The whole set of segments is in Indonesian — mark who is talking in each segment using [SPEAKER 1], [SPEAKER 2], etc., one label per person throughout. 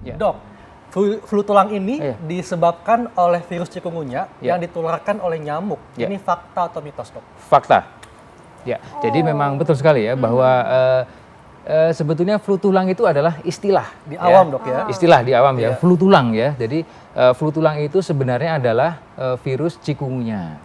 [SPEAKER 1] Ya.
[SPEAKER 2] Dok, flu tulang ini disebabkan oleh virus cikungunya yang ditularkan oleh nyamuk. Ini fakta atau mitos, Dok?
[SPEAKER 1] Fakta. Ya, jadi memang betul sekali ya bahwa sebetulnya flu tulang itu adalah istilah
[SPEAKER 2] di awam, Dok, ya.
[SPEAKER 1] Istilah di awam ya, flu tulang ya. Jadi flu tulang itu sebenarnya adalah virus cikungunya.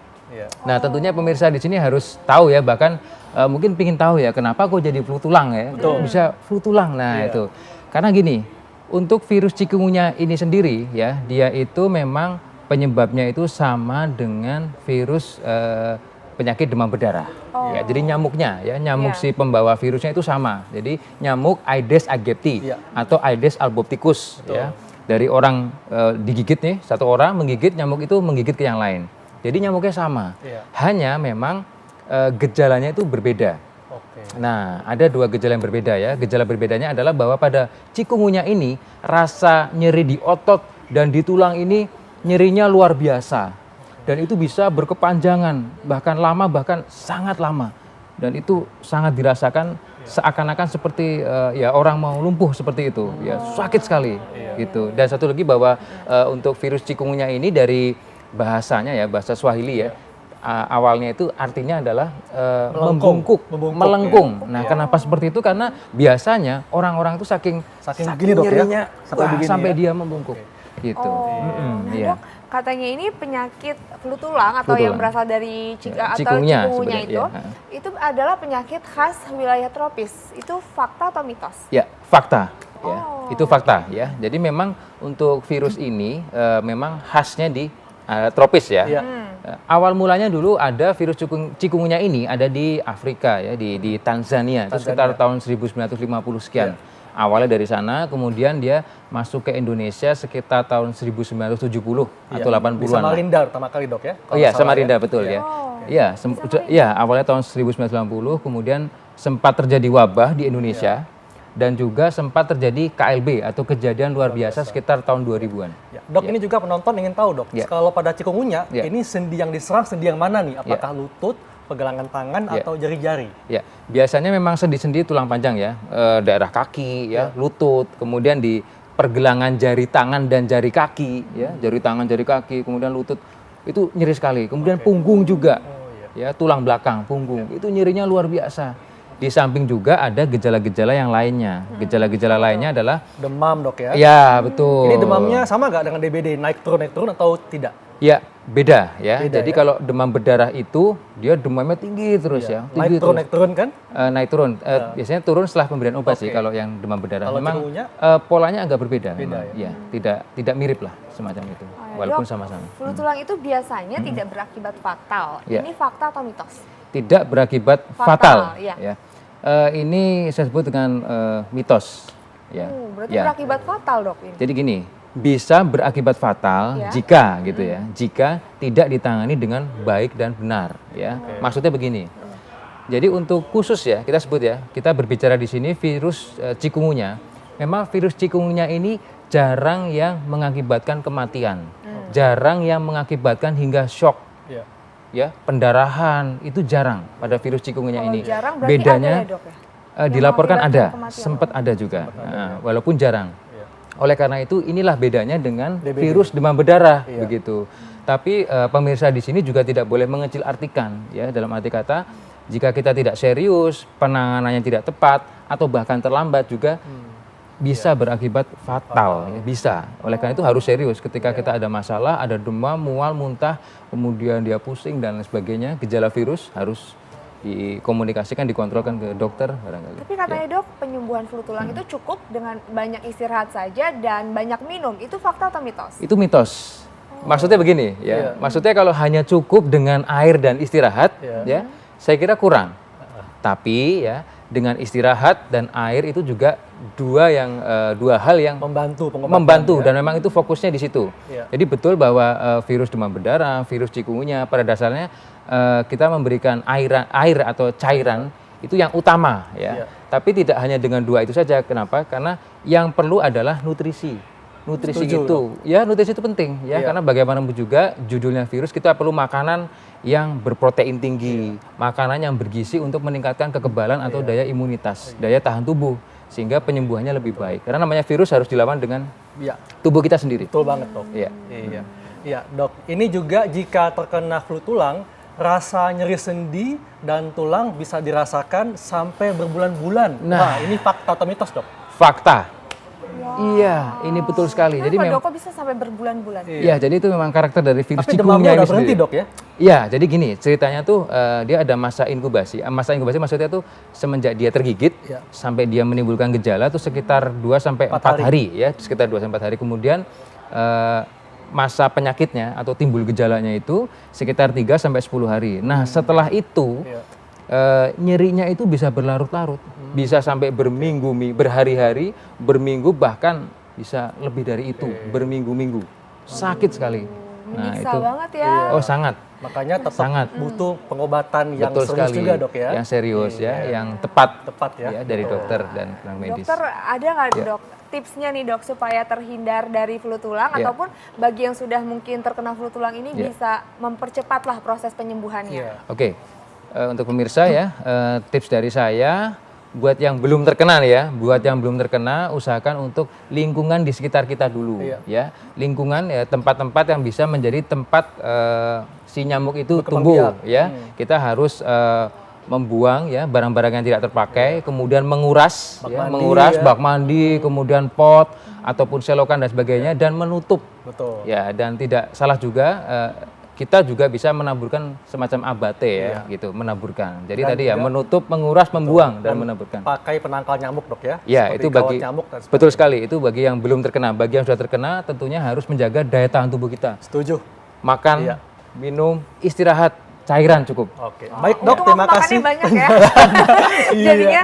[SPEAKER 1] Nah, tentunya pemirsa di sini harus tahu ya, bahkan mungkin pingin tahu ya kenapa kok jadi flu tulang ya. Bisa flu tulang. Nah, itu. Karena gini, untuk virus cikungunya ini sendiri ya, dia itu memang penyebabnya itu sama dengan virus penyakit demam berdarah. Ya, jadi nyamuknya ya, nyamuk si pembawa virusnya itu sama. Jadi nyamuk Aedes aegypti atau Aedes albopicus ya. Dari orang digigit nih, satu orang menggigit, nyamuk itu menggigit ke yang lain. Jadi nyamuknya sama. Hanya memang gejalanya itu berbeda. Nah, ada dua gejala yang berbeda ya. Gejala berbedanya adalah bahwa pada cikungunya ini rasa nyeri di otot dan di tulang ini nyerinya luar biasa. Dan itu bisa berkepanjangan, bahkan lama, bahkan sangat lama. Dan itu sangat dirasakan seakan-akan seperti ya orang mau lumpuh seperti itu. Ya, sakit sekali gitu. Dan satu lagi bahwa untuk virus cikungunya ini dari bahasanya ya, bahasa Swahili ya. Awalnya itu artinya adalah membungkuk, melengkung. Nah, kenapa seperti itu? Karena biasanya orang-orang itu saking
[SPEAKER 2] gini, Dok,
[SPEAKER 1] nyerinya
[SPEAKER 2] ya?
[SPEAKER 1] sampai dia membungkuk. Gitu.
[SPEAKER 3] Dok, katanya ini penyakit flu tulang atau yang berasal dari cikungunya itu adalah penyakit khas wilayah tropis. Itu fakta atau mitos?
[SPEAKER 1] Ya, fakta. Ya, itu fakta ya. Jadi memang untuk virus ini memang khasnya di tropis ya. Awal mulanya dulu ada virus cikungunya ini ada di Afrika ya, di Tanzania. Itu sekitar tahun 1950 sekian. Awalnya dari sana, kemudian dia masuk ke Indonesia sekitar tahun 1970 atau 80-an. Di
[SPEAKER 2] Samarinda pertama kali, Dok, ya?
[SPEAKER 1] Iya, Samarinda betul ya. Iya, awalnya tahun 1990, kemudian sempat terjadi wabah di Indonesia. Dan juga sempat terjadi KLB atau kejadian luar biasa sekitar tahun 2000-an.
[SPEAKER 2] Dok, ini juga penonton ingin tahu, Dok. Kalau pada cikungunya, ini sendi yang diserang sendi yang mana nih? Apakah lutut, pergelangan tangan, atau jari-jari? Ya,
[SPEAKER 1] biasanya memang sendi-sendi tulang panjang ya, daerah kaki, ya, lutut, kemudian di pergelangan jari tangan dan jari kaki, ya, jari tangan, jari kaki, kemudian lutut itu nyeri sekali. Kemudian punggung juga, ya, tulang belakang, punggung itu nyerinya luar biasa. Di samping juga ada gejala-gejala yang lainnya. Gejala-gejala lainnya adalah
[SPEAKER 2] demam, Dok, ya?
[SPEAKER 1] Ya, betul.
[SPEAKER 2] Ini demamnya sama nggak dengan DBD, naik turun atau tidak?
[SPEAKER 1] Ya, beda ya. Jadi kalau demam berdarah itu dia demamnya tinggi terus ya. Tinggi
[SPEAKER 2] naik turun kan?
[SPEAKER 1] Naik turun. Biasanya turun setelah pemberian obat sih kalau yang demam berdarah.
[SPEAKER 2] Kalau
[SPEAKER 1] memang polanya agak berbeda. Ya, tidak mirip lah semacam itu. Walaupun sama-sama.
[SPEAKER 3] Flu tulang itu biasanya tidak berakibat fatal. Ini fakta atau mitos?
[SPEAKER 1] Tidak berakibat fatal. Ya. Ini saya sebut dengan mitos. Ya.
[SPEAKER 3] Berarti berakibat fatal, Dok, ini.
[SPEAKER 1] Jadi gini, bisa berakibat fatal jika gitu ya, jika tidak ditangani dengan baik dan benar ya. Maksudnya begini. Jadi untuk khusus ya, kita sebut ya, kita berbicara di sini virus cikungunya. Memang virus cikungunya ini jarang yang mengakibatkan kematian. Jarang yang mengakibatkan hingga shock. Ya, pendarahan itu jarang pada virus cikungunya ini.
[SPEAKER 3] Jarang,
[SPEAKER 1] bedanya
[SPEAKER 3] ada ya, Dok, ya?
[SPEAKER 1] Dilaporkan ada, sempat ada juga. Walaupun jarang. Oleh karena itu inilah bedanya dengan virus demam berdarah begitu. Tapi pemirsa di sini juga tidak boleh mengecil artikan ya, dalam arti kata jika kita tidak serius, penanganannya tidak tepat atau bahkan terlambat juga bisa berakibat fatal, ya, bisa. Oleh karena itu harus serius ketika kita ada masalah, ada demam, mual, muntah, kemudian dia pusing dan lain sebagainya, gejala virus harus dikomunikasikan, dikontrolkan ke dokter barangkali.
[SPEAKER 3] Tapi katanya Dok, penyembuhan flu tulang itu cukup dengan banyak istirahat saja dan banyak minum. Itu fakta atau mitos?
[SPEAKER 1] Itu mitos. Maksudnya begini ya. Maksudnya kalau hanya cukup dengan air dan istirahat ya, saya kira kurang. Tapi ya dengan istirahat dan air itu juga dua hal yang membantu dan memang itu fokusnya di situ. Jadi betul bahwa virus demam berdarah, virus cikungunya pada dasarnya kita memberikan air atau cairan itu yang utama ya. Tapi tidak hanya dengan dua itu saja. Kenapa? Karena yang perlu adalah nutrisi nutrisi itu. Ya, nutrisi itu penting ya, karena bagaimanapun juga judulnya virus, kita perlu makanan yang berprotein tinggi, makanan yang bergizi untuk meningkatkan kekebalan atau daya imunitas, daya tahan tubuh, sehingga penyembuhannya lebih baik. Karena namanya virus harus dilawan dengan tubuh kita sendiri.
[SPEAKER 2] Betul banget, Dok. Iya, Dok. Ini juga jika terkena flu tulang, rasa nyeri sendi dan tulang bisa dirasakan sampai berbulan-bulan. Nah, ini fakta atau mitos, Dok?
[SPEAKER 1] Fakta. Iya, ini betul sekali.
[SPEAKER 3] Jadi memang kok bisa sampai berbulan-bulan?
[SPEAKER 1] Iya, jadi itu memang karakter dari virus
[SPEAKER 2] cikungunya.
[SPEAKER 1] Tapi demamnya
[SPEAKER 2] udah berhenti, Dok, ya?
[SPEAKER 1] Iya, jadi gini, ceritanya tuh dia ada masa inkubasi. Masa inkubasi maksudnya tuh semenjak dia tergigit sampai dia menimbulkan gejala tuh sekitar 2 sampai 4 hari ya, sekitar 2 sampai 4 hari. Kemudian masa penyakitnya atau timbul gejalanya itu sekitar 3 sampai 10 hari. Nah, setelah itu nyerinya itu bisa berlarut-larut, bisa sampai berhari-hari, berminggu, bahkan bisa lebih dari itu, berminggu-minggu. Sakit sekali.
[SPEAKER 3] Nah, itu banget ya.
[SPEAKER 1] Oh, sangat.
[SPEAKER 2] Makanya tetap butuh pengobatan yang
[SPEAKER 1] betul
[SPEAKER 2] serius
[SPEAKER 1] sekali,
[SPEAKER 2] juga, Dok, ya.
[SPEAKER 1] Yang serius yang tepat
[SPEAKER 2] ya
[SPEAKER 1] dari dokter dan tenaga medis.
[SPEAKER 3] Dokter, ada nggak Dok tipsnya nih, Dok, supaya terhindar dari flu tulang ataupun bagi yang sudah mungkin terkena flu tulang ini bisa mempercepatlah proses penyembuhannya?
[SPEAKER 1] Oke. Untuk pemirsa ya, tips dari saya buat yang belum terkena usahakan untuk lingkungan di sekitar kita dulu ya. Lingkungan tempat-tempat yang bisa menjadi tempat si nyamuk itu tumbuh ya. Kita harus membuang ya barang-barang yang tidak terpakai, kemudian menguras bak mandi, kemudian pot ataupun selokan dan sebagainya, dan menutup.
[SPEAKER 2] Betul.
[SPEAKER 1] Ya, dan tidak salah juga kita juga bisa menaburkan semacam abate gitu, menaburkan. Jadi dan tadi menutup, menguras, membuang dan menaburkan.
[SPEAKER 2] Pakai penangkal nyamuk, Dok, ya.
[SPEAKER 1] Ya, itu bagi betul sekali, itu bagi yang belum terkena. Bagi yang sudah terkena tentunya harus menjaga daya tahan tubuh kita.
[SPEAKER 2] Setuju.
[SPEAKER 1] Makan, minum, istirahat, cairan cukup.
[SPEAKER 2] Oke. Baik, Dok, terima kasih.
[SPEAKER 3] Banyak ya. Jadinya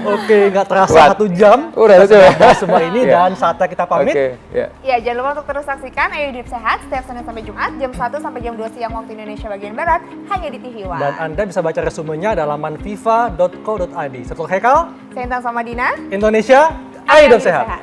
[SPEAKER 2] oke, nggak terasa 1 jam.
[SPEAKER 1] Udah
[SPEAKER 2] semua ini dan saatnya kita pamit.
[SPEAKER 3] Ya, jangan lupa untuk terus saksikan Ayo Hidup Sehat setiap Senin sampai Jumat jam 1 sampai jam 2 siang waktu Indonesia bagian Barat hanya di TV One.
[SPEAKER 2] Dan Anda bisa baca resumenya di laman fifa.co.id. Saya Hekal.
[SPEAKER 3] Saya Intan Samadina.
[SPEAKER 2] Indonesia, Ayo Hidup Sehat.